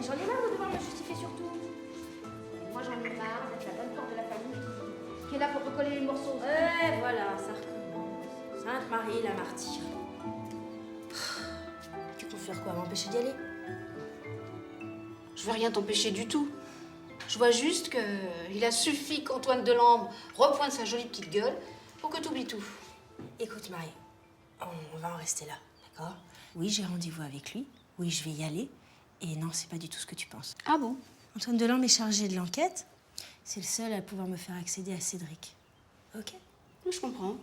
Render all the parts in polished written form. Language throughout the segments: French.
J'en ai marre de devoir me justifier sur tout. Moi, j'en ai marre d'être la bonne porte de la famille qui est là pour recoller les morceaux. Voilà, ça recommence. Sainte Marie, la martyre. Tu comptes faire quoi, m'empêcher d'y aller? Je veux rien t'empêcher du tout. Je vois juste qu'il a suffi qu'Antoine Delambre repointe sa jolie petite gueule pour que tu oublies tout. Écoute, Marie, on va en rester là, d'accord? Oui, j'ai rendez-vous avec lui. Oui, je vais y aller. Et non, c'est pas du tout ce que tu penses. Ah bon? Antoine Delambre est chargé de l'enquête. C'est le seul à pouvoir me faire accéder à Cédric. Ok? Je comprends.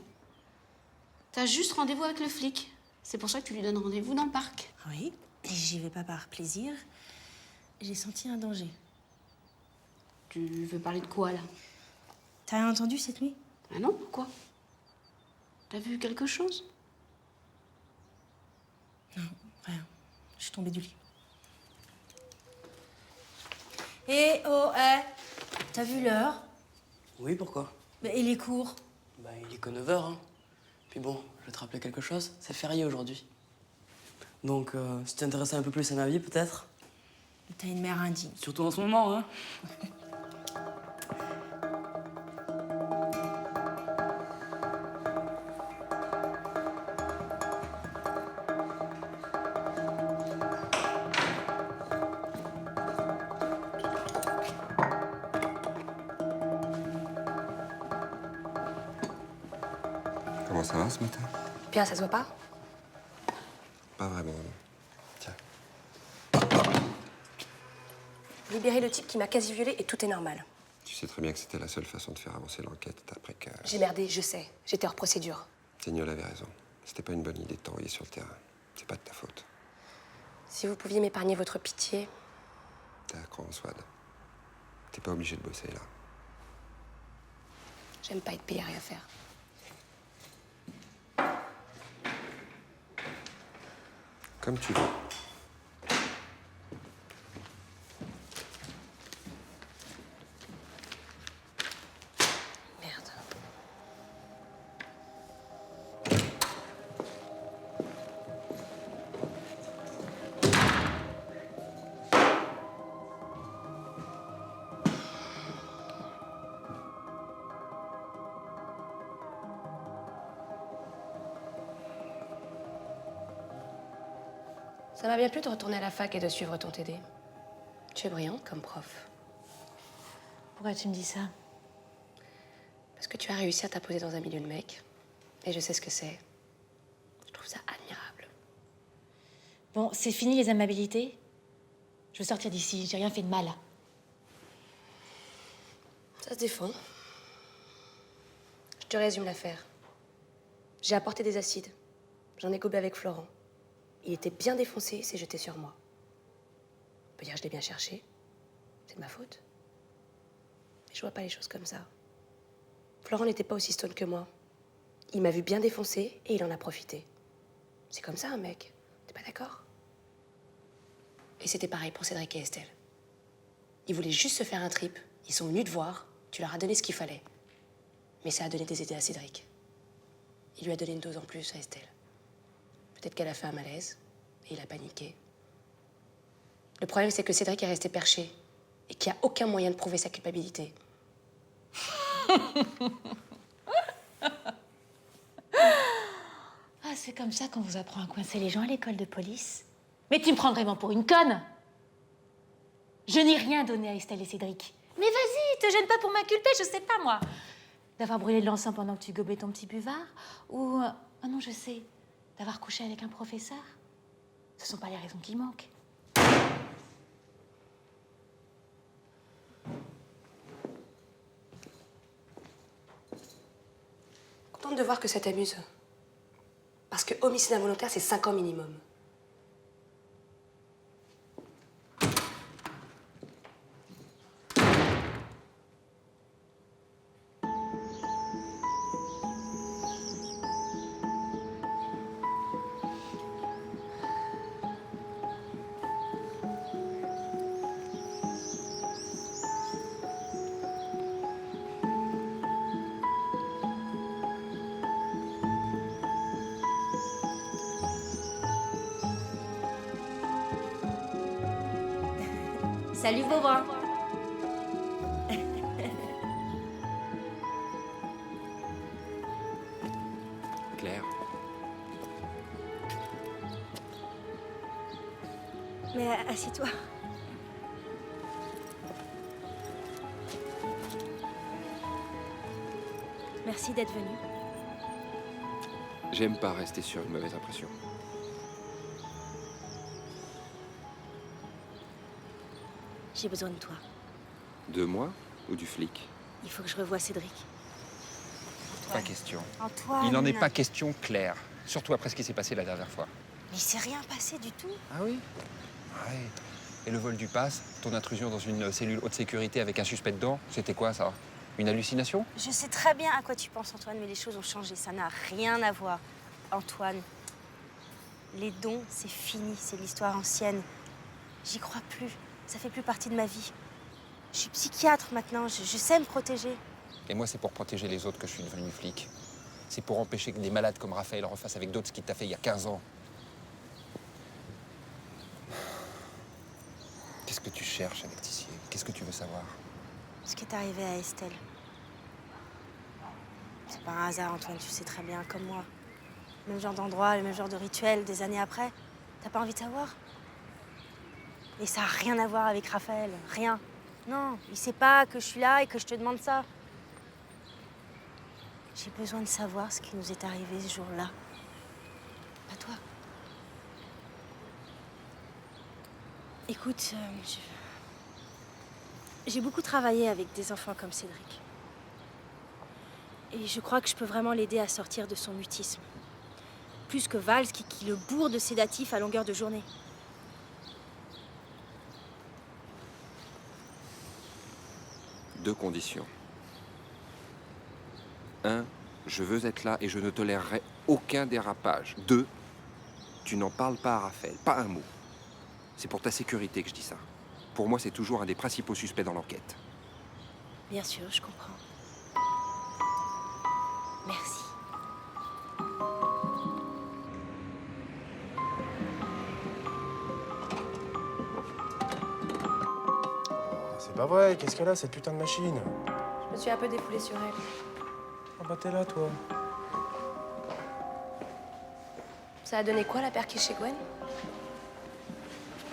T'as juste rendez-vous avec le flic. C'est pour ça que tu lui donnes rendez-vous dans le parc. Oui, et j'y vais pas par plaisir. J'ai senti un danger. Tu veux parler de quoi, là? T'as rien entendu cette nuit? Ah non, pourquoi? T'as vu quelque chose? Non, rien. Je suis tombée du lit. Eh, oh, t'as vu l'heure? Oui, pourquoi? Et les cours? Bah, il est que 9 h, hein. Puis bon, je vais te rappeler quelque chose, c'est férié aujourd'hui. Donc, si tu t'intéressais un peu plus à ma vie, peut-être? T'as une mère indigne. Surtout en ce moment, hein. Comment ça va ce matin? Bien, ça se voit pas? Pas vraiment, non. Tiens. Libérer le type qui m'a quasi violée et tout est normal. Tu sais très bien que c'était la seule façon de faire avancer l'enquête après que... J'ai merdé, je sais. J'étais hors procédure. Seigneur avait raison. C'était pas une bonne idée de t'envoyer sur le terrain. C'est pas de ta faute. Si vous pouviez m'épargner votre pitié... D'accord, Swad. T'es pas obligé de bosser, là. J'aime pas être payé à rien faire. Comme tu veux. Merde. Ça m'a bien plu de retourner à la fac et de suivre ton TD. Tu es brillante comme prof. Pourquoi tu me dis ça? Parce que tu as réussi à t'imposer dans un milieu de mecs. Et je sais ce que c'est. Je trouve ça admirable. Bon, c'est fini les amabilités. Je veux sortir d'ici, j'ai rien fait de mal. Ça se défend. Je te résume l'affaire. J'ai apporté des acides. J'en ai gobé avec Florent. Il était bien défoncé, il s'est jeté sur moi. On peut dire que je l'ai bien cherché. C'est de ma faute. Mais je vois pas les choses comme ça. Florent n'était pas aussi stone que moi. Il m'a vu bien défoncé et il en a profité. C'est comme ça, un mec. T'es pas d'accord? Et c'était pareil pour Cédric et Estelle. Ils voulaient juste se faire un trip. Ils sont venus te voir. Tu leur as donné ce qu'il fallait. Mais ça a donné des idées à Cédric. Il lui a donné une dose en plus à Estelle. Peut-être qu'elle a fait un malaise et il a paniqué. Le problème, c'est que Cédric est resté perché et qu'il n'y a aucun moyen de prouver sa culpabilité. Ah, c'est comme ça qu'on vous apprend à coincer les gens à l'école de police? Mais tu me prends vraiment pour une conne? Je n'ai rien donné à Estelle et Cédric. Mais vas-y, te gêne pas pour m'inculper, je sais pas moi. D'avoir brûlé de l'encens pendant que tu gobais ton petit buvard? Ou, oh non, je sais, d'avoir couché avec un professeur? Ce sont pas les raisons qui manquent. Contente de voir que ça t'amuse. Parce que homicide involontaire, c'est 5 ans minimum. Salut, Beauvoir. Claire, Mais assieds-toi. Merci d'être venu. j'aime pas rester sur une mauvaise impression. J'ai besoin de toi. De moi ou du flic? Il faut que je revoie Cédric. Pas question. Antoine. Il n'en est pas question, Claire. Surtout après ce qui s'est passé la dernière fois. Mais il s'est rien passé du tout. Ah oui? Ouais. Et le vol du pass, ton intrusion dans une cellule haute sécurité avec un suspect dedans, c'était quoi ça? Une hallucination? Je sais très bien à quoi tu penses, Antoine, mais les choses ont changé. Ça n'a rien à voir. Antoine, les dons, c'est fini. C'est l'histoire ancienne. J'y crois plus. Ça fait plus partie de ma vie. Je suis psychiatre maintenant. Je sais me protéger. Et moi, c'est pour protéger les autres que je suis devenu flic. C'est pour empêcher que des malades comme Raphaël refassent avec d'autres ce qu'il t'a fait il y a 15 ans. Qu'est-ce que tu cherches avec Tissier? Qu'est-ce que tu veux savoir? Ce qui est arrivé à Estelle. C'est pas un hasard, Antoine, tu sais très bien, comme moi. Le même genre d'endroit, le même genre de rituel, des années après. T'as pas envie de savoir? Et ça a rien à voir avec Raphaël, rien. Non, il sait pas que je suis là et que je te demande ça. J'ai besoin de savoir ce qui nous est arrivé ce jour-là. Pas toi. Écoute, j'ai beaucoup travaillé avec des enfants comme Cédric. Et je crois que je peux vraiment l'aider à sortir de son mutisme. Plus que Valls qui le bourre de sédatifs à longueur de journée. Deux conditions. 1, je veux être là et je ne tolérerai aucun dérapage. 2, tu n'en parles pas à Raphaël, pas un mot. C'est pour ta sécurité que je dis ça. Pour moi, c'est toujours un des principaux suspects dans l'enquête. Bien sûr, je comprends. Merci. C'est pas vrai, qu'est-ce qu'elle a, cette putain de machine? Je me suis un peu défoulée sur elle. Ah bah t'es là, toi. Ça a donné quoi, la perquise chez Gwen?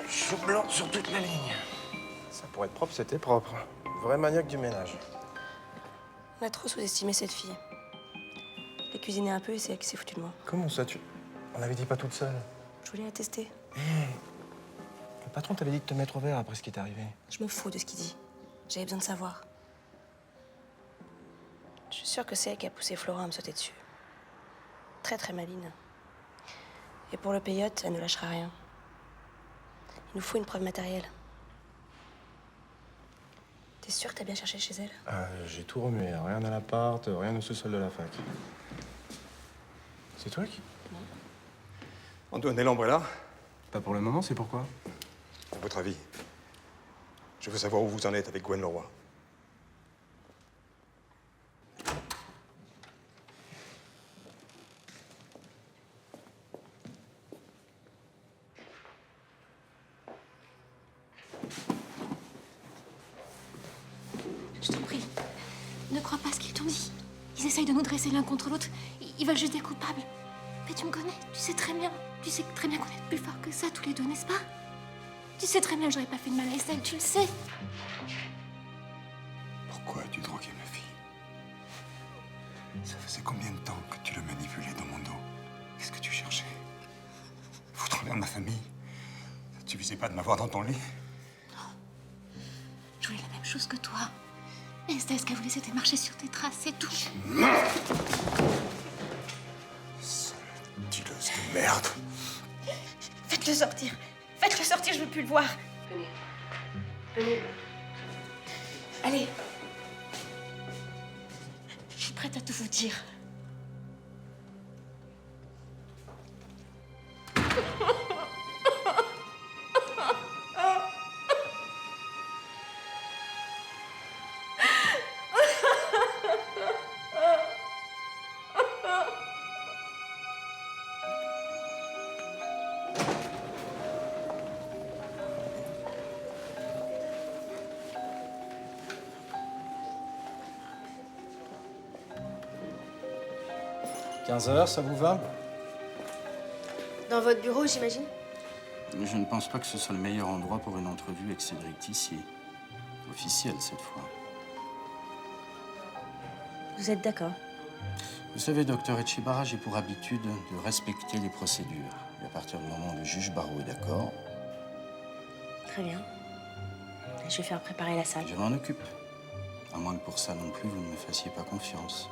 Chou blanc sur toute la ligne. Ça, pour être propre, c'était propre. Vrai maniaque du ménage. On a trop sous-estimé cette fille. Je l'ai cuisinée un peu et c'est elle qui s'est foutue de moi. Comment ça, tu... On l'avait dit pas toute seule. Je voulais la tester. Le patron t'avait dit de te mettre au vert après ce qui t'est arrivé. Je m'en fous de ce qu'il dit. J'avais besoin de savoir. Je suis sûre que c'est elle qui a poussé Florent à me sauter dessus. Très, très maligne. Et pour le payotte, elle ne lâchera rien. Il nous faut une preuve matérielle. T'es sûre que t'as bien cherché chez elle? J'ai tout remué. Rien à l'appart, rien au sous-sol de la fac. C'est toi qui... Antoine et l'Umbrella, Pas pour le moment, c'est pourquoi? à votre avis, je veux savoir où vous en êtes avec Gwen Leroy. Je t'en prie, ne crois pas ce qu'ils t'ont dit. Ils essayent de nous dresser l'un contre l'autre. Ils veulent juste des coupables. Mais tu me connais, tu sais très bien. Tu sais très bien qu'on est plus forts que ça, tous les deux, n'est-ce pas? Tu sais très bien que j'aurais pas fait de mal à Estelle, tu le sais. Pourquoi as-tu drogué ma fille? Ça faisait combien de temps que tu le manipulais dans mon dos? Qu'est-ce que tu cherchais? Foutre en l'air ma famille? Ça te suffisait pas de m'avoir dans ton lit? Je voulais la même chose que toi. Mais Estelle, ce qu'elle voulait, c'était marcher sur tes traces, c'est tout. Sale dileuse de merde. Faites-le sortir. Faites-le sortir, je veux plus le voir. Venez. Venez. Allez. Je suis prête à tout vous dire. « 15h, ça vous va? Dans votre bureau, j'imagine? Je ne pense pas que ce soit le meilleur endroit pour une entrevue avec Cédric Tissier. Officielle, cette fois. Vous êtes d'accord? Vous savez, docteur Etchibara, j'ai pour habitude de respecter les procédures. Et à partir du moment où le juge Barreau est d'accord, Très bien. Je vais faire préparer la salle. je m'en occupe. À moins que pour ça non plus, vous ne me fassiez pas confiance.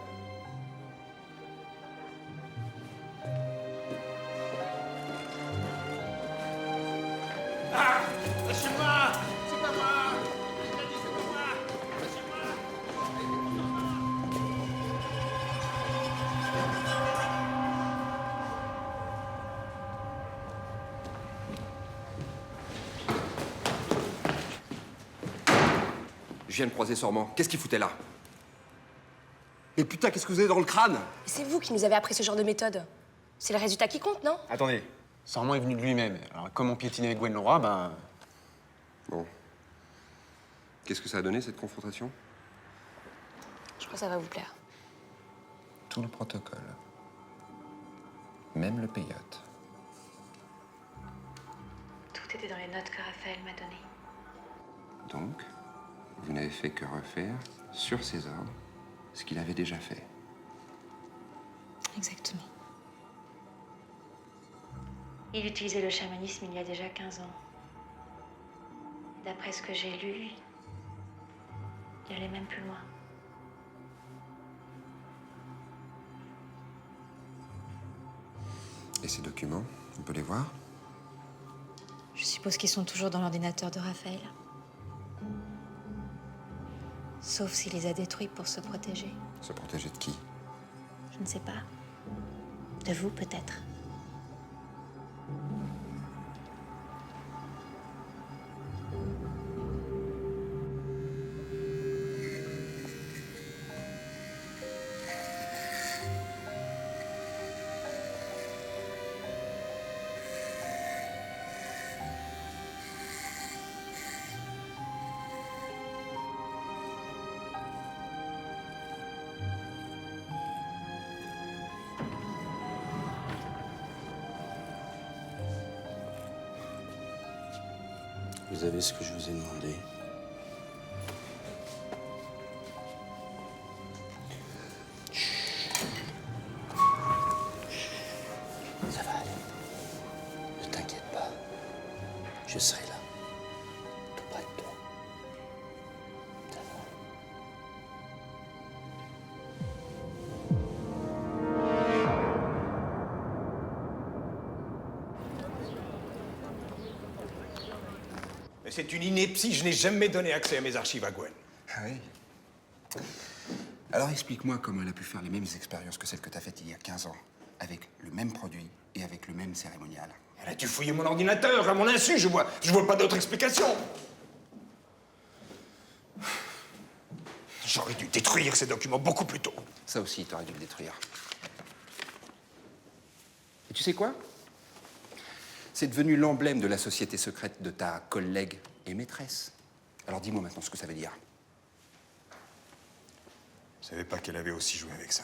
Je viens de croiser Sormand. Qu'est-ce qu'il foutait là? Et putain, qu'est-ce que vous avez dans le crâne? C'est vous qui nous avez appris ce genre de méthode. C'est le résultat qui compte, non? Attendez, Sormand est venu de lui-même. Alors, comme on piétinait avec Gwen Leroy, ben... Bon. Qu'est-ce que ça a donné, cette confrontation? Je crois que ça va vous plaire. Tout le protocole. Même le payote. Tout était dans les notes que Raphaël m'a données. Donc, vous n'avez fait que refaire, sur ses ordres, ce qu'il avait déjà fait. Exactement. Il utilisait le chamanisme il y a déjà 15 ans. D'après ce que j'ai lu, il allait même plus loin. Et ces documents, on peut les voir? Je suppose qu'ils sont toujours dans l'ordinateur de Raphaël. Sauf s'il les a détruits pour se protéger. Se protéger de qui? Je ne sais pas. De vous, peut-être. Vous avez ce que je vous ai demandé. Ça va aller. Ne t'inquiète pas. Je serai là. Tout près de toi. Ça va. Mais c'est une ineptie, je n'ai jamais donné accès à mes archives à Gwen. Ah oui? Alors explique-moi comment elle a pu faire les mêmes expériences que celles que t'as faites il y a 15 ans, avec le même produit et avec le même cérémonial. Elle a dû fouiller mon ordinateur, à mon insu, je vois pas d'autre explication. J'aurais dû détruire ces documents beaucoup plus tôt. Ça aussi, t'aurais dû le détruire. Et tu sais quoi? C'est devenu l'emblème de la société secrète de ta collègue et maîtresse. Alors dis-moi maintenant ce que ça veut dire. Je savais pas qu'elle avait aussi joué avec ça.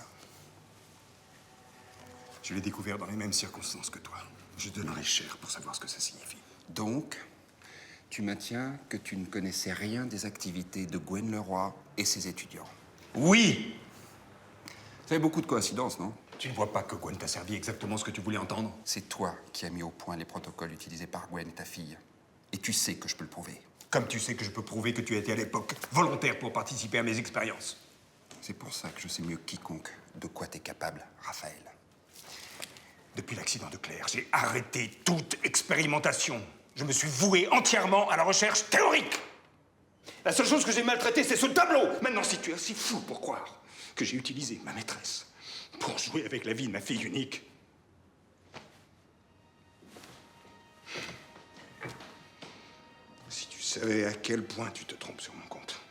Je l'ai découvert dans les mêmes circonstances que toi. Je donnerais cher pour savoir ce que ça signifie. Donc, tu maintiens que tu ne connaissais rien des activités de Gwen Leroy et ses étudiants. Oui! Ça fait beaucoup de coïncidences, non? Tu ne vois pas que Gwen t'a servi exactement ce que tu voulais entendre? C'est toi qui as mis au point les protocoles utilisés par Gwen et ta fille. Et tu sais que je peux le prouver. Comme tu sais que je peux prouver que tu étais à l'époque volontaire pour participer à mes expériences. C'est pour ça que je sais mieux que quiconque de quoi t'es capable, Raphaël. Depuis l'accident de Claire, j'ai arrêté toute expérimentation. Je me suis voué entièrement à la recherche théorique. La seule chose que j'ai maltraitée, c'est ce tableau. Maintenant, si tu es si fou pour croire que j'ai utilisé ma maîtresse pour jouer avec la vie de ma fille unique, si tu savais à quel point tu te trompes sur mon compte.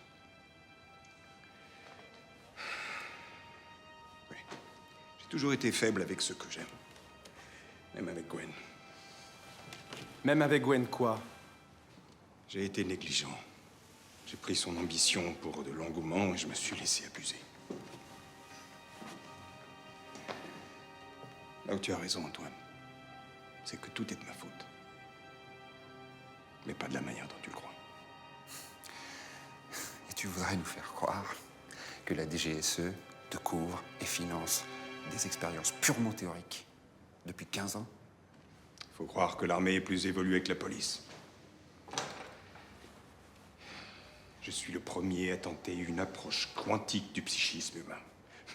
Oui, j'ai toujours été faible avec ceux que j'aime. Même avec Gwen. Même avec Gwen, quoi? J'ai été négligent. J'ai pris son ambition pour de l'engouement et je me suis laissé abuser. Là où tu as raison, Antoine, c'est que tout est de ma faute. Mais pas de la manière dont tu le crois. Et tu voudrais nous faire croire que la DGSE te couvre et finance des expériences purement théoriques depuis 15 ans? Faut croire que l'armée est plus évoluée que la police. Je suis le premier à tenter une approche quantique du psychisme humain.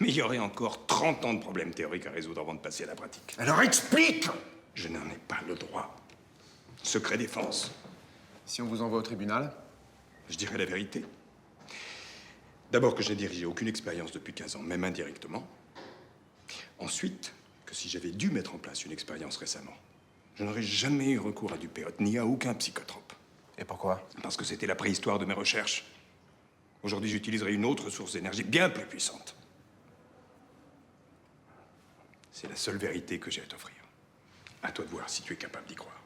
Mais il y aurait encore 30 ans de problèmes théoriques à résoudre avant de passer à la pratique. Alors explique! Je n'en ai pas le droit. Secret défense. Si on vous envoie au tribunal? Je dirais la vérité. D'abord que je n'ai dirigé aucune expérience depuis 15 ans, même indirectement. Ensuite, que si j'avais dû mettre en place une expérience récemment, je n'aurais jamais eu recours à du péote ni à aucun psychotrope. Et pourquoi? Parce que c'était la préhistoire de mes recherches. Aujourd'hui, j'utiliserai une autre source d'énergie bien plus puissante. C'est la seule vérité que j'ai à t'offrir. À toi de voir si tu es capable d'y croire.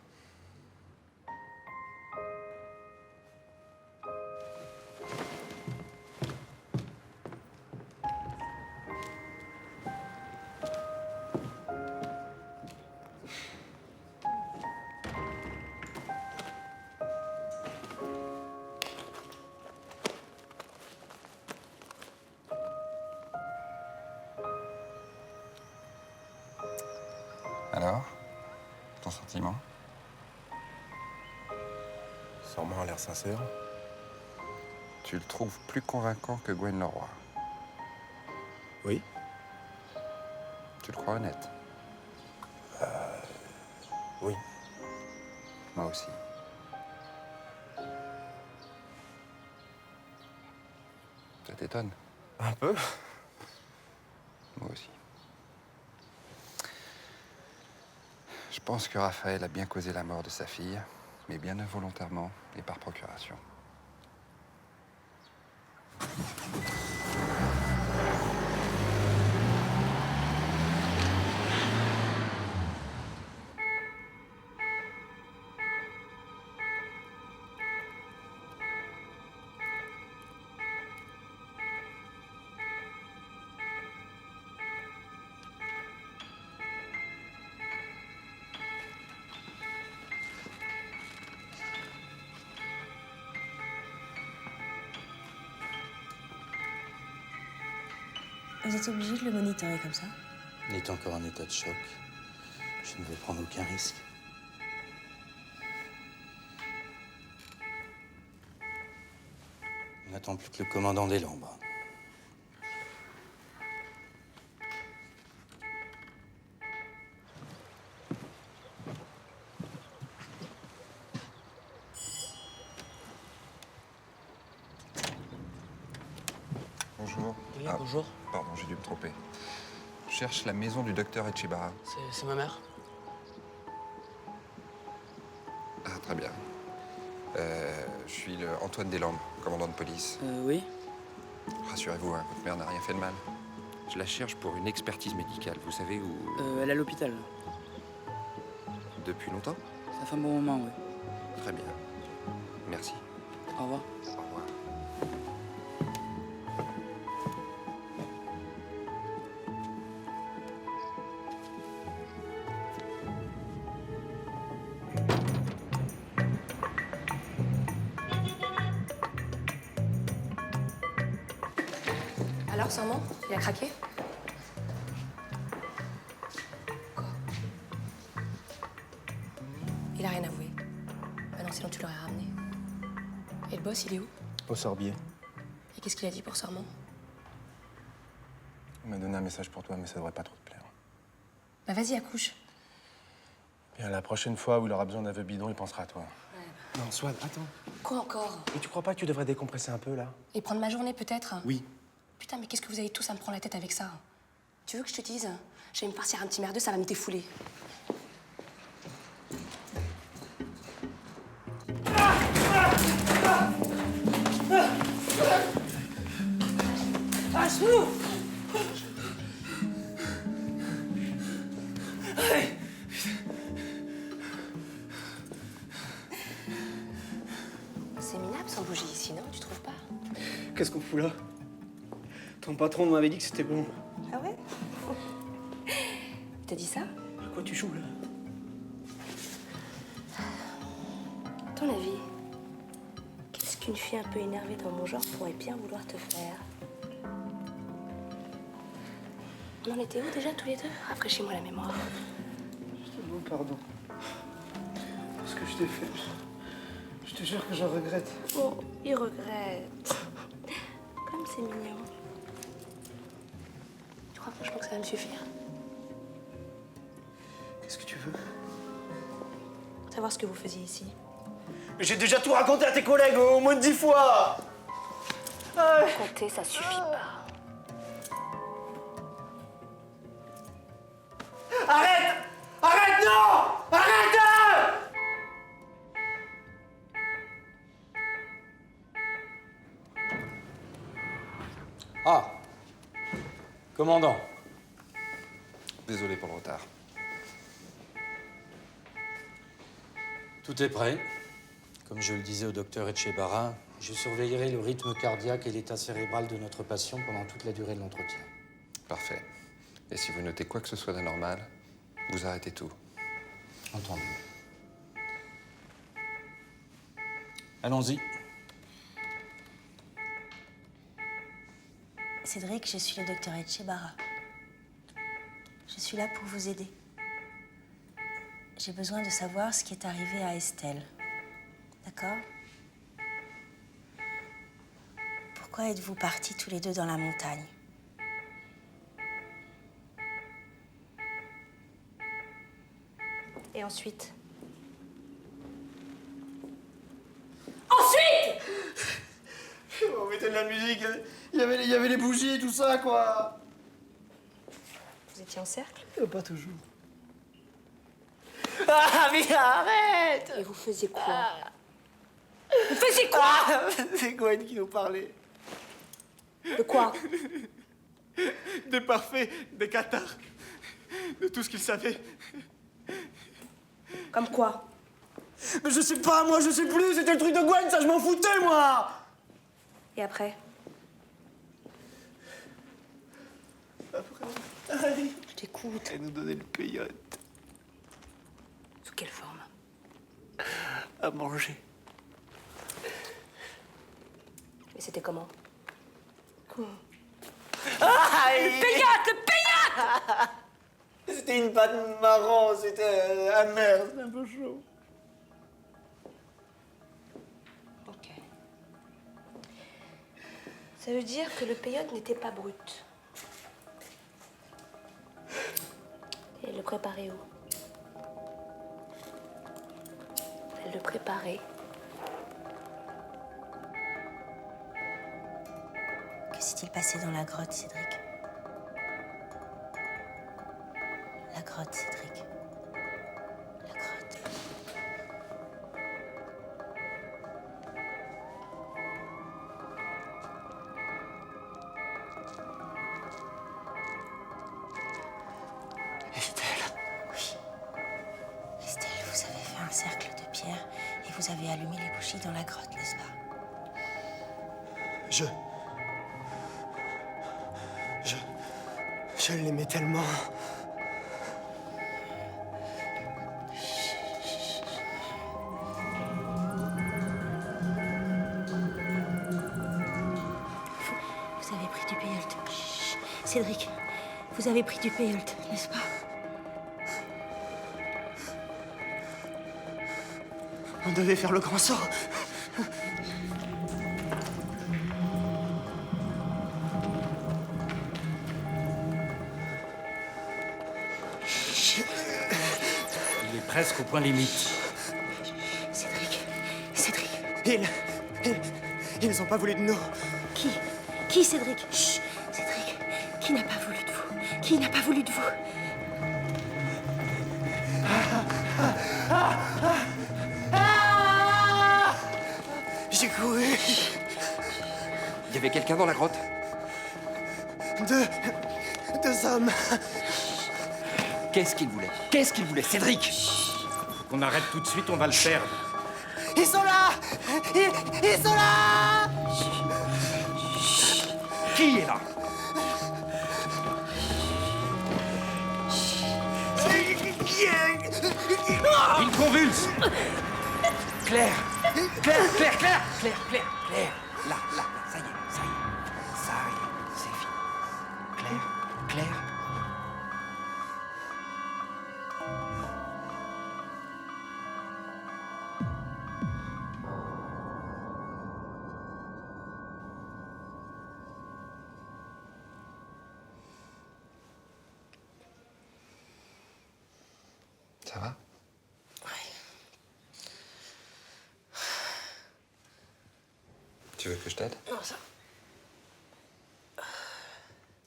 Alors, ton sentiment? Sûrement a l'air sincère. Tu le trouves plus convaincant que Gwen Leroy? Oui. Tu le crois honnête? Oui. Moi aussi. Ça t'étonne? Un peu. Moi aussi. Je pense que Raphaël a bien causé la mort de sa fille, mais bien involontairement et par procuration. Vous êtes obligé de le monitorer comme ça? Il est encore en état de choc. Je ne vais prendre aucun risque. On n'attend plus que le commandant des Lambres. Bonjour. Oui, bonjour. Pardon, j'ai dû me tromper. Je cherche la maison du docteur Etchebara. C'est ma mère. Ah, très bien. Je suis le Antoine Deslandes, commandant de police. Oui. Rassurez-vous, hein, votre mère n'a rien fait de mal. Je la cherche pour une expertise médicale. Vous savez où? Elle est à l'hôpital. Depuis longtemps? Ça fait un bon moment, oui. Très bien. Merci. Au revoir. Au revoir. Alors, Sarment, il a craqué? Quoi? Il a rien avoué. Bah non, sinon tu l'aurais ramené. Et le boss, il est où? Au Sorbier. Et qu'est-ce qu'il a dit pour Sarment? Il m'a donné un message pour toi, mais ça devrait pas trop te plaire. Bah vas-y, accouche. Bien, la prochaine fois où il aura besoin d'un vœu bidon, il pensera à toi. Ouais. Non, Swan, attends. Quoi encore? Et tu crois pas que tu devrais décompresser un peu, là? Et prendre ma journée, peut-être? Oui. Putain, mais qu'est-ce que vous avez tous à me prendre la tête avec ça? Tu veux que je te dise? Je vais me partir un petit merdeux, ça va me défouler. C'est minable sans bougie ici, non? Tu trouves pas? Qu'est-ce qu'on fout là? Ton patron m'avait dit que c'était bon. Ah ouais? T'as dit ça? À quoi tu joues là? À ton avis, qu'est-ce qu'une fille un peu énervée dans mon genre pourrait bien vouloir te faire? On en était où déjà tous les deux? Rafraîchis-moi la mémoire. Je te demande pardon. Pour ce que je t'ai fait. Je te jure que j'en regrette. Oh, il regrette. Comme c'est mignon. Tu crois franchement que ça va me suffire? Qu'est-ce que tu veux? Savoir ce que vous faisiez ici. Mais j'ai déjà tout raconté à tes collègues au moins 10 fois! Compter, ça suffit pas. Arrête! Arrête, non! Arrête! Ah! Commandant. Désolé pour le retard. Tout est prêt. Comme je le disais au docteur Etchebara, je surveillerai le rythme cardiaque et l'état cérébral de notre patient pendant toute la durée de l'entretien. Parfait. Et si vous notez quoi que ce soit d'anormal, vous arrêtez tout. Entendu. Allons-y. Cédric, je suis le docteur Etchebara. Je suis là pour vous aider. J'ai besoin de savoir ce qui est arrivé à Estelle. D'accord? Pourquoi êtes-vous partis tous les deux dans la montagne? Et ensuite? On mettait de la musique, il y avait les bougies et tout ça, quoi. Vous étiez en cercle? Pas toujours. Ah, mais arrête! Et vous faisiez quoi? Vous faisiez quoi? C'est Gwen qui nous parlait. De quoi? Des parfaits, des cathares, de tout ce qu'il savait. Comme quoi? Mais je sais pas, moi, je sais plus, c'était le truc de Gwen, ça, je m'en foutais, moi! Et après? Je t'écoute. Elle nous donnait le peyote Sous quelle forme? à manger. Mais c'était comment? Quoi? Ah, Le peyote! c'était une pâte marron, c'était amer, c'était un peu chaud. Ok. Ça veut dire que le peyote n'était pas brut. Et elle le préparait où? Elle le préparait. Que s'est-il passé dans la grotte, Cédric? La grotte, Cédric. La grotte. Estelle, vous avez fait un cercle de pierre et vous avez allumé les bougies dans la grotte, n'est-ce pas? Je l'aimais tellement. Vous avez pris du peyote. Cédric, vous avez pris du peyote, n'est-ce pas? On devait faire le grand saut. Il est presque au point limite. Cédric. Ils ont pas voulu de nous. Qui, Cédric? Chut, Cédric. Qui n'a pas voulu de vous? Qui n'a pas voulu de vous? J'ai couru. Il y avait quelqu'un dans la grotte? Deux hommes. Qu'est-ce qu'il voulait? Qu'est-ce qu'il voulait, Cédric? On arrête tout de suite, on va le perdre. Ils sont là. Ils sont là. Qui est là? Il convulse. Claire! Là, ça y est, c'est fini. Claire. Ça va? Tu veux que je t'aide? Non, ça.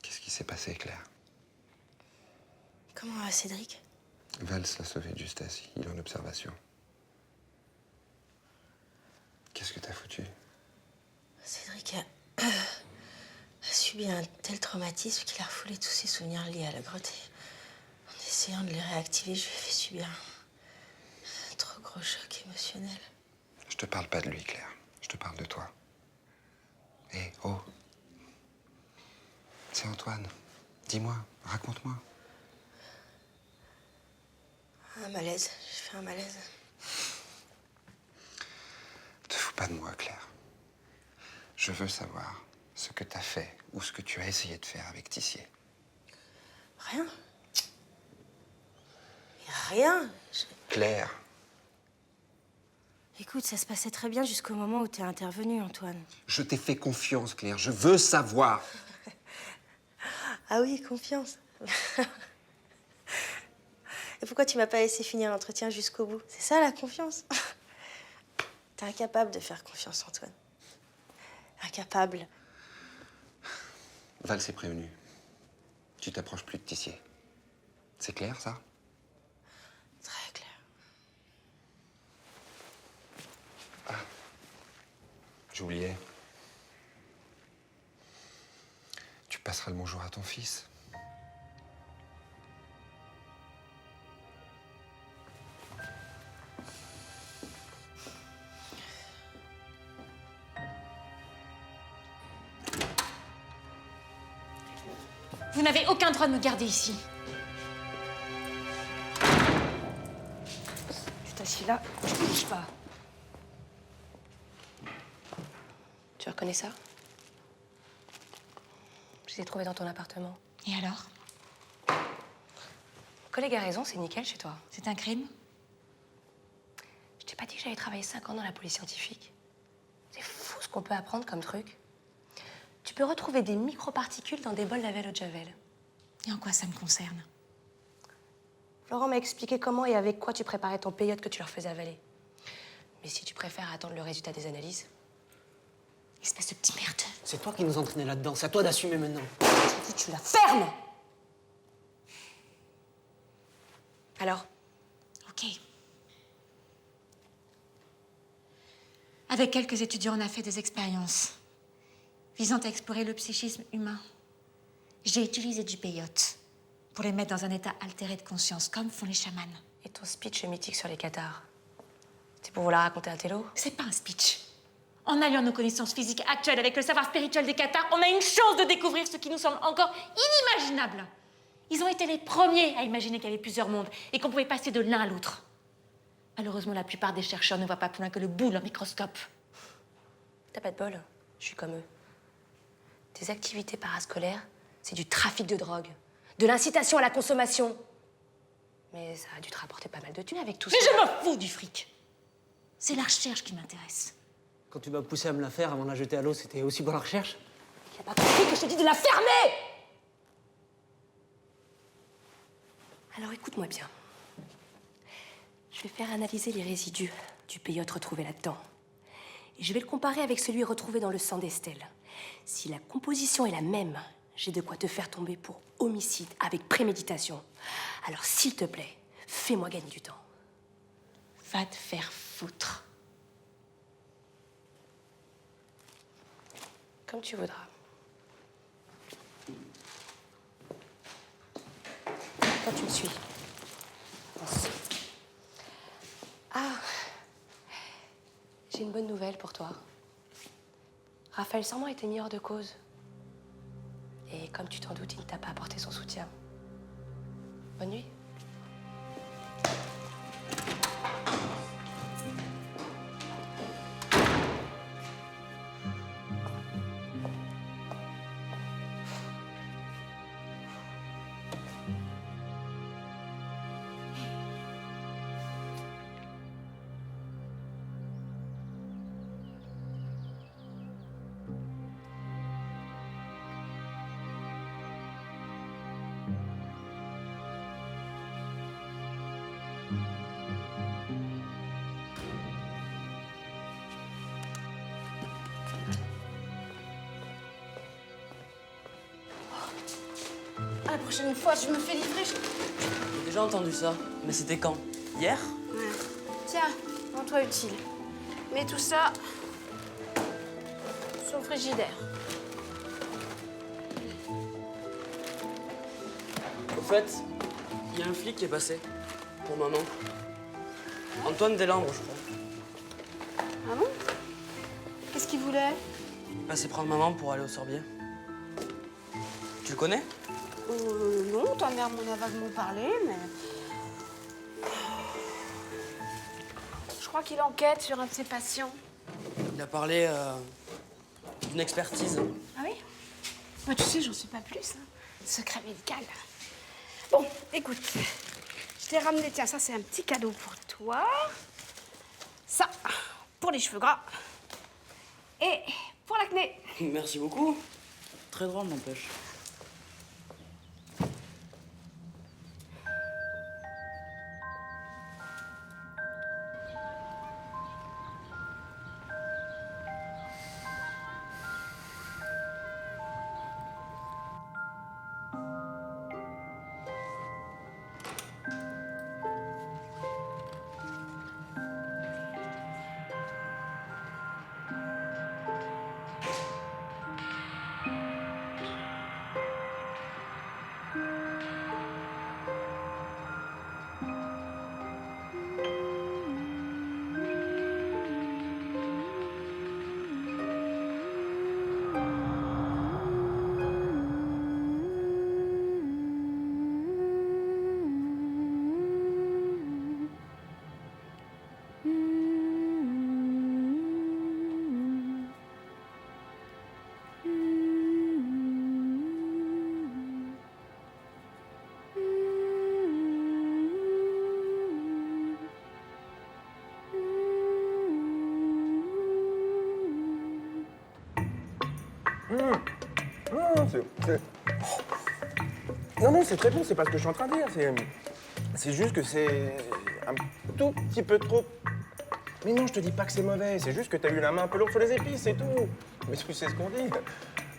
Qu'est-ce qui s'est passé, Claire? Comment va Cédric? Valls l'a sauvé de justesse. Il est en observation. Qu'est-ce que t'as foutu? Cédric a subi un tel traumatisme qu'il a refoulé tous ses souvenirs liés à la grotte. En essayant de les réactiver, je lui ai fait subir un trop gros choc émotionnel. Je te parle pas de lui, Claire. Je te parle de toi. Hé, oh. C'est Antoine. Dis-moi, raconte-moi. Un malaise. J'ai fait un malaise. Te fous pas de moi, Claire. Je veux savoir ce que t'as fait ou ce que tu as essayé de faire avec Tissier. Rien. Rien. Claire. Écoute, ça se passait très bien jusqu'au moment où t'es intervenu, Antoine. Je t'ai fait confiance, Claire. Je veux savoir. Ah oui, confiance. Et pourquoi tu m'as pas laissé finir l'entretien jusqu'au bout? C'est ça, la confiance? T'es incapable de faire confiance, Antoine. Incapable. Val s'est prévenu. Tu t'approches plus de Tissier. C'est clair, ça? Très clair. J'oubliais. Tu passeras le bonjour à ton fils. Vous n'avez aucun droit de me garder ici. Tu t'assieds là, je bouge pas. Tu reconnais ça? Je l'ai trouvé dans ton appartement. Et alors? Mon collègue a raison, c'est nickel chez toi. C'est un crime? Je t'ai pas dit que j'allais travailler 5 ans dans la police scientifique. C'est fou ce qu'on peut apprendre comme truc. Tu peux retrouver des microparticules dans des bols Lavelle eau de Javel. Et en quoi ça me concerne? Florent m'a expliqué comment et avec quoi tu préparais ton peyote que tu leur faisais avaler. Mais si tu préfères attendre le résultat des analyses... Espèce de petit merde. C'est toi qui nous entraînais là-dedans. C'est à toi d'assumer maintenant. Je dis, tu la fermes! Alors? Ok. Avec quelques étudiants, on a fait des expériences visant à explorer le psychisme humain. J'ai utilisé du peyote pour les mettre dans un état altéré de conscience, comme font les chamans. Et ton speech mythique sur les cathares? C'est pour vous la raconter à télo? C'est pas un speech. En alliant nos connaissances physiques actuelles avec le savoir spirituel des cathares, on a une chance de découvrir ce qui nous semble encore inimaginable. Ils ont été les premiers à imaginer qu'il y avait plusieurs mondes et qu'on pouvait passer de l'un à l'autre. Malheureusement, la plupart des chercheurs ne voient pas plus loin que le bout de leur microscope. T'as pas de bol, je suis comme eux. Tes activités parascolaires C'est du trafic de drogue, de l'incitation à la consommation. Mais ça a dû te rapporter pas mal de thunes avec tout ça. Mais je m'en fous du fric. C'est la recherche qui m'intéresse. Quand tu m'as poussé à me la faire avant de la jeter à l'eau, c'était aussi pour la recherche? T'as pas compris que je te dis de la fermer? Alors écoute-moi bien. Je vais faire analyser les résidus du péyote retrouvé là-dedans. Et je vais le comparer avec celui retrouvé dans le sang d'Estelle. Si la composition est la même, j'ai de quoi te faire tomber pour homicide avec préméditation. Alors s'il te plaît, fais-moi gagner du temps. Va te faire foutre. Comme tu voudras. Quand tu me suis. Pense. Ah, j'ai une bonne nouvelle pour toi. Raphaël Sambon a été mis hors de cause. Et comme tu t'en doutes, il ne t'a pas apporté son soutien. Bonne nuit. Ah, la prochaine fois, je me fais livrer. J'ai déjà entendu ça, mais c'était quand? Hier? Ouais. Tiens, rends-toi utile. Mets tout ça sur le frigidaire. Au fait, il y a un flic qui est passé. Pour maman. Antoine Deslandres, je crois. Ah bon? Qu'est-ce qu'il voulait? Passé prendre maman pour aller au Sorbier. Tu le connais? Non, ta mère m'en a vaguement parlé, mais... Je crois qu'il enquête sur un de ses patients. Il a parlé d'une expertise. Ah oui? Bah, tu sais, j'en sais pas plus. Hein. Secret médical. Bon, écoute, je t'ai ramené, tiens, ça c'est un petit cadeau pour toi. Ça, pour les cheveux gras. Et pour l'acné. Merci beaucoup. Très drôle, n'empêche. Non, c'est très bon, c'est pas ce que je suis en train de dire. C'est juste que c'est un tout petit peu trop... Mais non, je te dis pas que c'est mauvais, c'est juste que t'as eu la main un peu lourde sur les épices, c'est tout. Mais tu sais ce qu'on dit.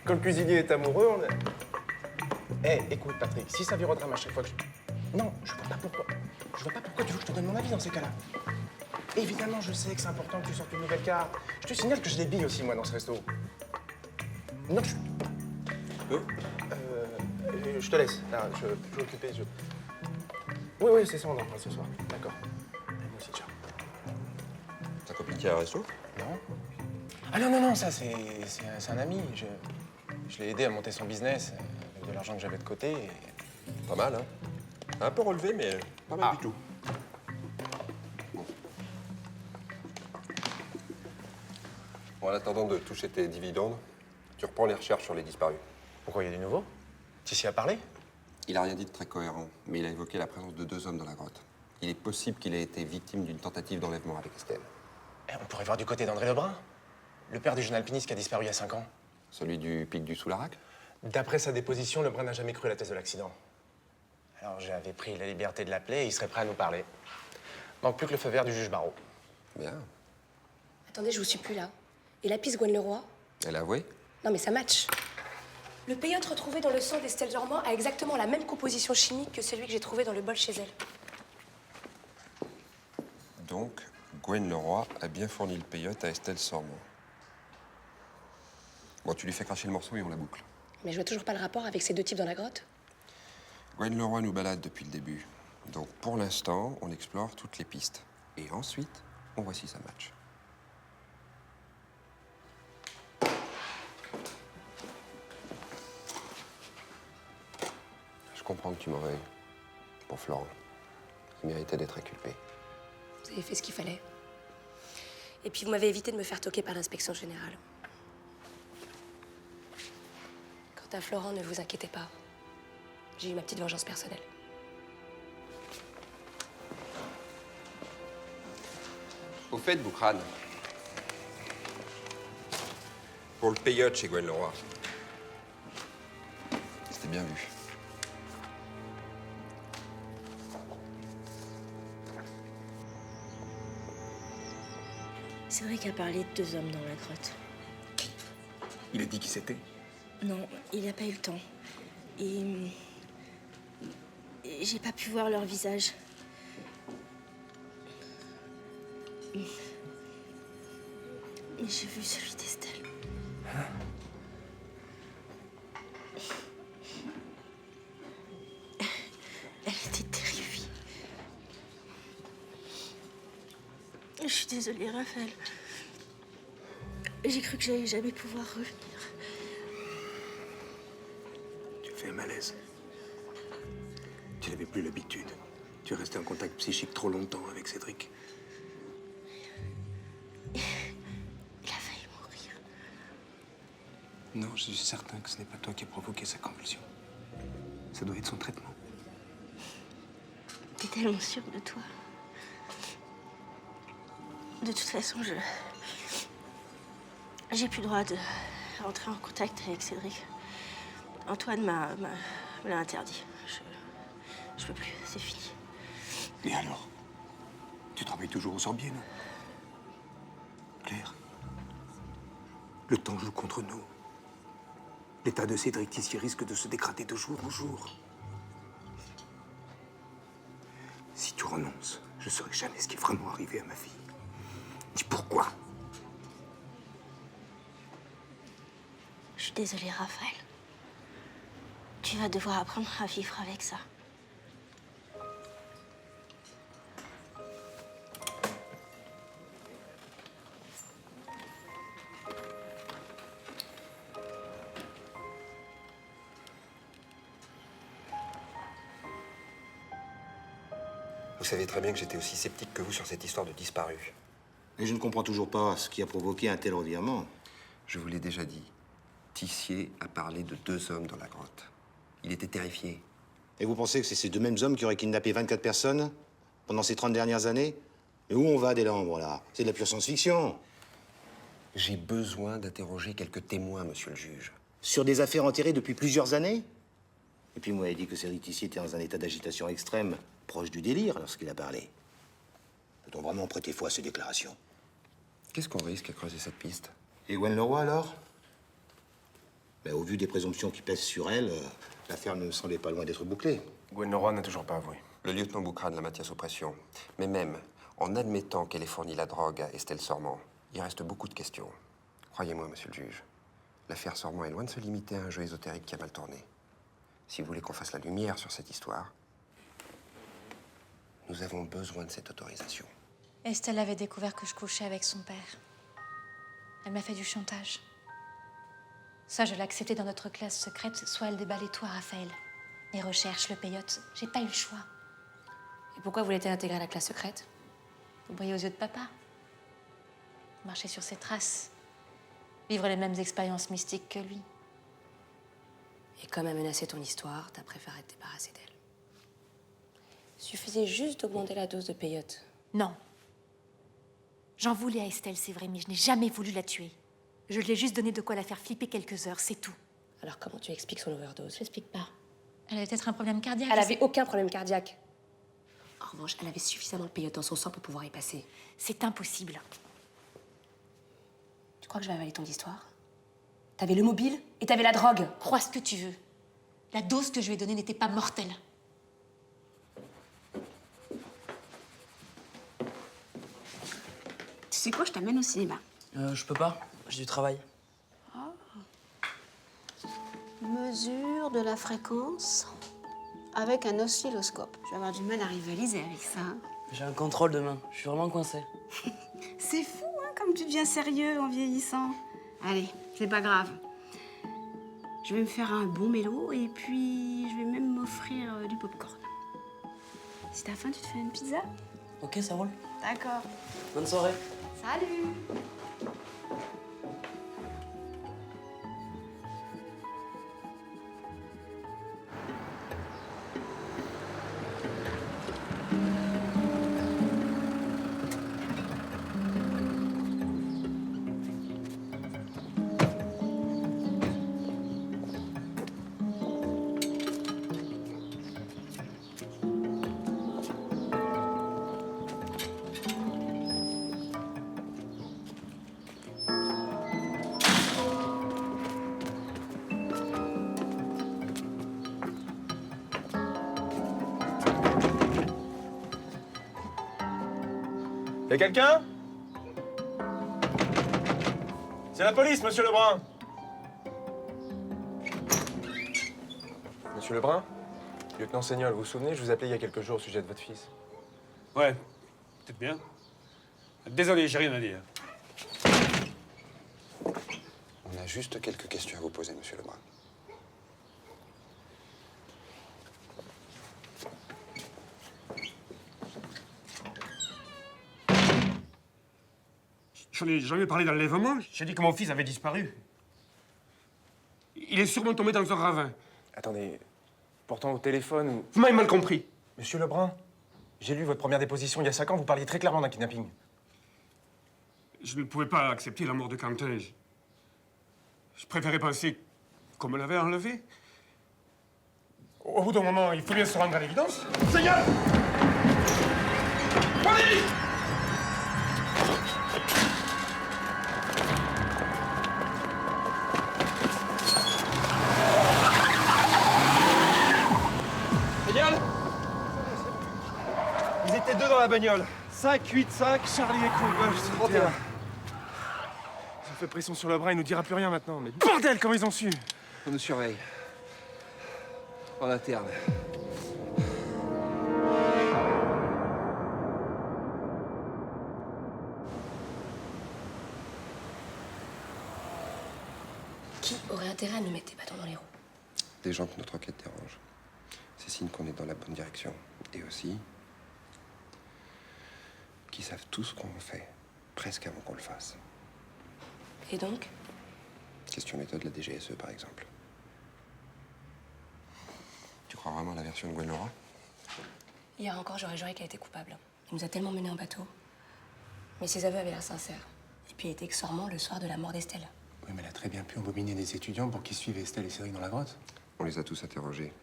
Quand le cuisinier est amoureux, on a... Écoute, Patrick, si ça vireaudrame à chaque fois que je... Non, je vois pas pourquoi. Je vois pas pourquoi tu veux que je te donne mon avis dans ces cas-là. Évidemment, je sais que c'est important que tu sortes une nouvelle carte. Je te signale que je l'ai aussi, moi, dans ce resto. Non, je te laisse. Là, je suis occupé. Oui, c'est ça, on en parle ce soir. D'accord. Moi aussi, ciao. Ta copine qui a un resto? Non. Ah non, ça, c'est un ami. Je l'ai aidé à monter son business avec de l'argent que j'avais de côté. Et... Pas mal, hein? Un peu relevé, mais pas mal du tout. Bon, en attendant de toucher tes dividendes, tu reprends les recherches sur les disparus. Pourquoi, il y a du nouveau? Tissier a parlé? Il a rien dit de très cohérent, mais il a évoqué la présence de 2 hommes dans la grotte. Il est possible qu'il ait été victime d'une tentative d'enlèvement avec Estelle. Eh, on pourrait voir du côté d'André Lebrun, le père du jeune alpiniste qui a disparu il y a 5 ans. Celui du pic du Soularac? D'après sa déposition, Lebrun n'a jamais cru à la thèse de l'accident. Alors j'avais pris la liberté de l'appeler et il serait prêt à nous parler. Manque plus que le feu vert du juge Barrault. Bien. Attendez, je vous suis plus là. Et la piste Gwen Leroy? Elle a avoué? Non, mais ça match. Le peyote retrouvé dans le sang d'Estelle Normand a exactement la même composition chimique que celui que j'ai trouvé dans le bol chez elle. Donc, Gwen Leroy a bien fourni le peyote à Estelle Sormand. Bon, tu lui fais cracher le morceau et on la boucle. Mais je vois toujours pas le rapport avec ces deux types dans la grotte. Gwen Leroy nous balade depuis le début. Donc, pour l'instant, on explore toutes les pistes. Et ensuite, on voit si ça match. Je comprends que tu m'en veuilles. Pour Florent. Il méritait d'être inculpé. Vous avez fait ce qu'il fallait. Et puis vous m'avez évité de me faire toquer par l'inspection générale. Quant à Florent, ne vous inquiétez pas. J'ai eu ma petite vengeance personnelle. Au fait, Boukrane, pour le peyote chez Gwen Leroy, c'était bien vu. C'est vrai qu'il a parlé de 2 hommes dans la grotte. Il a dit qui c'était? Non, il n'a pas eu le temps. Et j'ai pas pu voir leur visage. Mais j'ai vu celui d'Estelle. Elle était terrifiée. Je suis désolée, Raphaël. J'ai cru que j'allais jamais pouvoir revenir. Tu fais un malaise. Tu n'avais plus l'habitude. Tu es resté en contact psychique trop longtemps avec Cédric. Il a failli mourir. Non, je suis certain que ce n'est pas toi qui as provoqué sa convulsion. Ça doit être son traitement. T'es tellement sûre de toi. De toute façon, j'ai plus le droit de rentrer en contact avec Cédric. Antoine me l'a interdit. Je peux plus, c'est fini. Et alors? Tu travailles toujours au Sorbier, non? Claire, le temps joue contre nous. L'état de Cédric Tissier risque de se dégrader de jour en jour. Si tu renonces, je ne saurai jamais ce qui est vraiment arrivé à ma fille. Dis pourquoi? Je suis désolée, Raphaël. Tu vas devoir apprendre à vivre avec ça. Vous savez très bien que j'étais aussi sceptique que vous sur cette histoire de disparu. Et je ne comprends toujours pas ce qui a provoqué un tel revirement. Je vous l'ai déjà dit. Tissier a parlé de 2 hommes dans la grotte. Il était terrifié. Et vous pensez que c'est ces 2 mêmes hommes qui auraient kidnappé 24 personnes pendant ces 30 dernières années? Mais où on va, Deslandres, là? C'est de la pure science-fiction. J'ai besoin d'interroger quelques témoins, monsieur le juge. Sur des affaires enterrées depuis plusieurs années? Et puis, moi, il dit que Cédric Tissier était dans un état d'agitation extrême, proche du délire, lorsqu'il a parlé. Peut-on vraiment prêter foi à ces déclarations? Qu'est-ce qu'on risque à creuser cette piste? Et Gwen Leroy, alors? Mais au vu des présomptions qui pèsent sur elle, l'affaire ne me semblait pas loin d'être bouclée. Gwen Leroy n'a toujours pas avoué. Le lieutenant Boukrane la maintient sous pression. Mais même en admettant qu'elle ait fourni la drogue à Estelle Sormand, il reste beaucoup de questions. Croyez-moi, monsieur le juge, l'affaire Sormand est loin de se limiter à un jeu ésotérique qui a mal tourné. Si vous voulez qu'on fasse la lumière sur cette histoire, nous avons besoin de cette autorisation. Estelle avait découvert que je couchais avec son père. Elle m'a fait du chantage. Soit je l'ai accepté dans notre classe secrète, soit elle déballait toi, Raphaël. Les recherches, le peyote, j'ai pas eu le choix. Et pourquoi vous l'étiez intégré à la classe secrète? Vous voyez aux yeux de papa. Marcher sur ses traces. Vivre les mêmes expériences mystiques que lui. Et comme elle menaçait ton histoire, t'as préféré te débarrasser d'elle. Suffisait juste d'augmenter la dose de peyote. Non. J'en voulais à Estelle, c'est vrai, mais je n'ai jamais voulu la tuer. Je lui ai juste donné de quoi la faire flipper quelques heures, c'est tout. Alors comment tu expliques son overdose? Je l'explique pas. Elle avait peut-être un problème cardiaque. Elle avait aucun problème cardiaque. En revanche, elle avait suffisamment de peyote dans son sang pour pouvoir y passer. C'est impossible. Tu crois que je vais avaler ton histoire? T'avais le mobile et t'avais la drogue. Crois ce que tu veux. La dose que je lui ai donnée n'était pas mortelle. Tu sais quoi, je t'amène au cinéma. Je peux pas, j'ai du travail. Mesure de la fréquence avec un oscilloscope. Je vais avoir du mal à rivaliser avec ça. J'ai un contrôle demain, je suis vraiment coincé. C'est fou, hein, comme tu deviens sérieux en vieillissant. Allez, c'est pas grave. Je vais me faire un bon mélo et puis je vais même m'offrir du popcorn. Si t'as faim, tu te fais une pizza? Ok, ça roule. D'accord. Bonne soirée. Salut. Y'a quelqu'un? C'est la police, monsieur Lebrun. Monsieur Lebrun? Lieutenant Seignol, vous vous souvenez, je vous appelais il y a quelques jours au sujet de votre fils. Ouais, peut-être bien. Désolé, j'ai rien à dire. On a juste quelques questions à vous poser, monsieur Lebrun. Je n'ai jamais parlé d'enlèvement. J'ai dit que mon fils avait disparu. Il est sûrement tombé dans un ravin. Attendez, pourtant au téléphone... Vous m'avez mal compris. Monsieur Lebrun, j'ai lu votre première déposition il y a 5 ans, vous parliez très clairement d'un kidnapping. Je ne pouvais pas accepter la mort de Quentin. Je préférais penser qu'on me l'avait enlevé. Au bout d'un moment, il faut bien se rendre à l'évidence. Seigneur! Police! Ils étaient 2 dans la bagnole. 5, 8, 5, Charlie et Cool. 31. Ils ont fait pression sur Lebrun, il nous dira plus rien maintenant. Mais bordel, comment ils ont su? On nous surveille. En interne. Qui aurait intérêt à nous mettre des bâtons dans les roues? Des gens que notre enquête dérange. C'est signe qu'on est dans la bonne direction. Et aussi, qui savent tout ce qu'on fait, presque avant qu'on le fasse. Et donc? Question méthode, la DGSE, par exemple. Tu crois vraiment à la version de Gwen Laura? Hier encore, j'aurais juré qu'elle était coupable. Il nous a tellement menés en bateau. Mais ses aveux avaient l'air sincères. Et puis, il était exormant le soir de la mort d'Estelle. Oui, mais elle a très bien pu embobiner des étudiants pour qu'ils suivent Estelle et Cédric dans la grotte. On les a tous interrogés.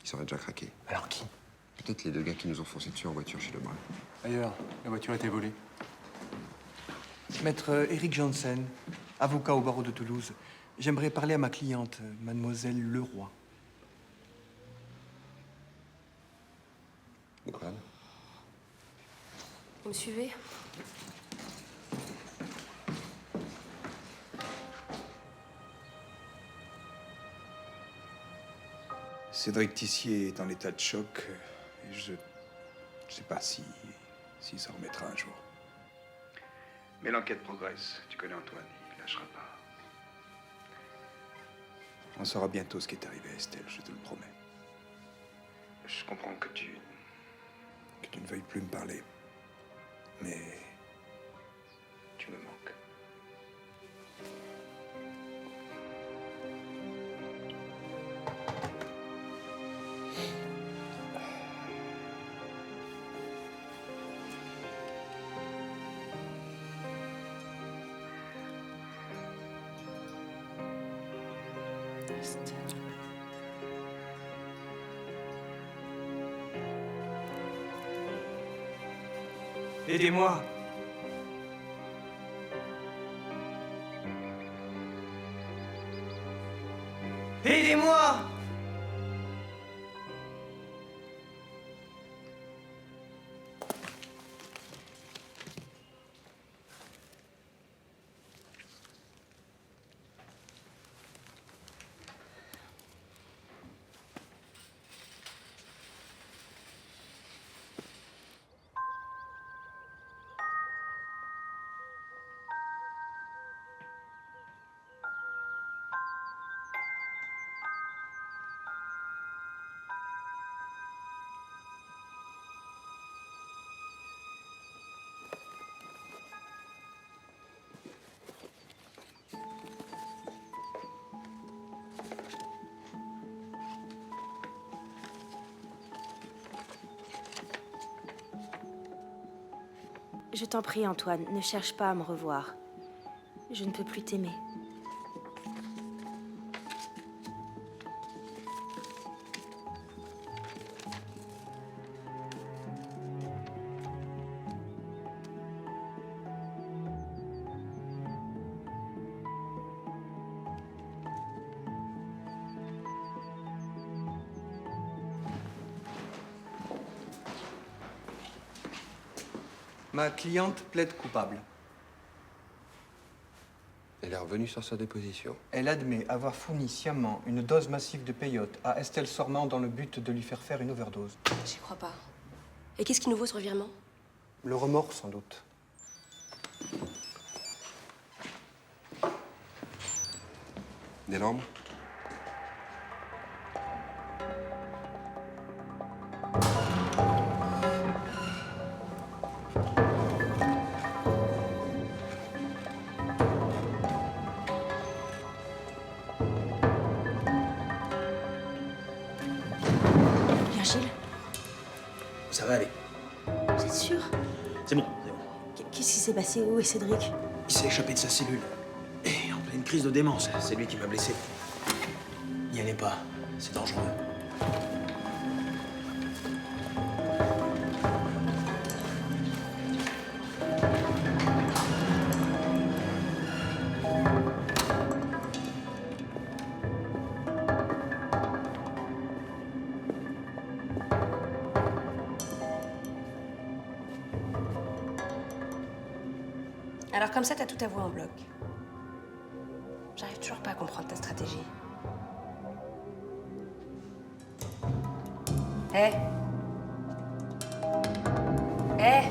Ils seraient déjà craqués. Alors qui? Peut-être les 2 gars qui nous ont foncé dessus en voiture chez Lebrun. D'ailleurs, la voiture a été volée. Maître Éric Janssen, avocat au barreau de Toulouse. J'aimerais parler à ma cliente, mademoiselle Leroy. Quoi? Vous me suivez? Cédric Tissier est en état de choc et je ne sais pas s'il s'en remettra un jour. Mais l'enquête progresse. Tu connais Antoine, il lâchera pas. On saura bientôt ce qui est arrivé à Estelle, je te le promets. Je comprends que tu ne veuilles plus me parler. Mais tu me manques. Aidez-moi. Aidez-moi. Je t'en prie, Antoine, ne cherche pas à me revoir. Je ne peux plus t'aimer. Ma cliente plaide coupable. Elle est revenue sur sa déposition. Elle admet avoir fourni sciemment une dose massive de peyote à Estelle Sormand dans le but de lui faire faire une overdose. J'y crois pas. Et qu'est-ce qui nous vaut ce revirement? Le remords, sans doute. Des normes? Virgile, Ça va aller. vous êtes sûr? C'est bon, c'est bon. Qu'est-ce qui s'est passé? Où est Cédric? Il s'est échappé de sa cellule. Et en pleine crise de démence, c'est lui qui m'a blessé. N'y allez pas, c'est dangereux. Alors comme ça, t'as tout avoué en bloc. J'arrive toujours pas à comprendre ta stratégie. Hé Hé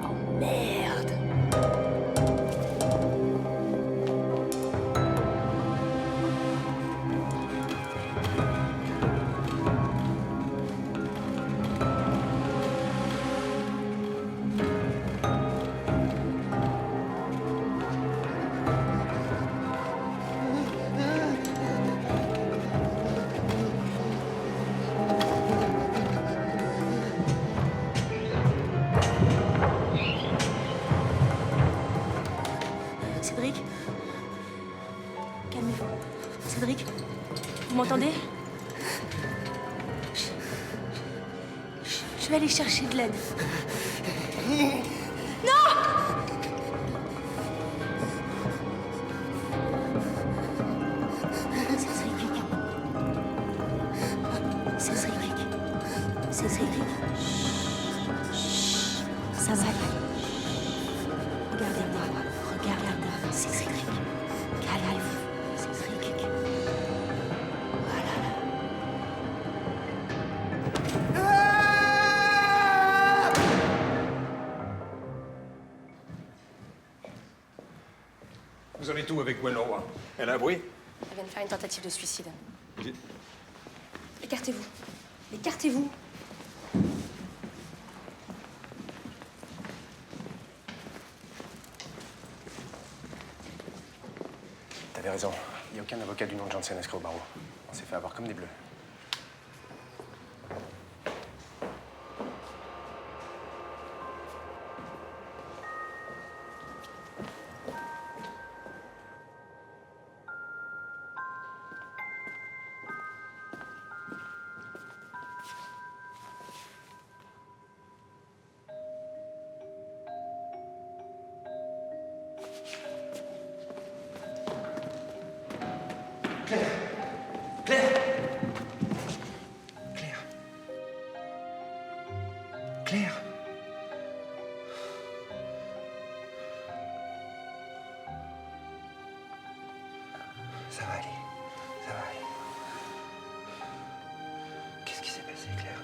Oh merde. Cédric? Calmez-vous. Cédric? Vous m'entendez? Je vais aller chercher de l'aide. Cédric. Cédric. Chut. Ça va aller. Regardez-moi. Regardez-moi. Cédric. Calmez-vous. Cédric. Voilà. Vous en êtes où avec Willow? Elle a avoué? Elle vient de faire une tentative de suicide. Écartez-vous. Écartez-vous. T'avais raison. Il n'y a aucun avocat du nom de Janssen inscrit au barreau. On s'est fait avoir comme des bleus. Claire. Ça va aller. Ça va aller. Qu'est-ce qui s'est passé, Claire?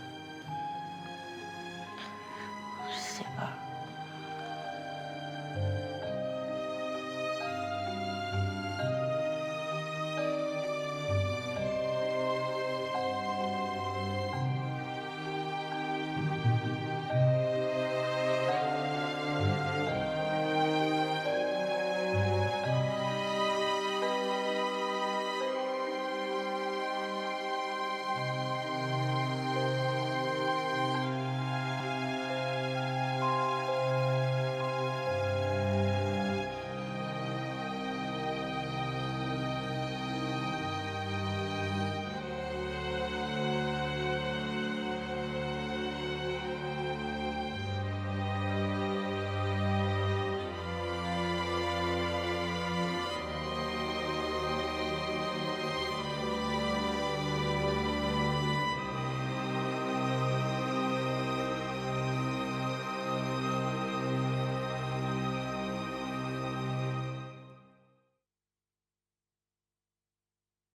Je sais pas.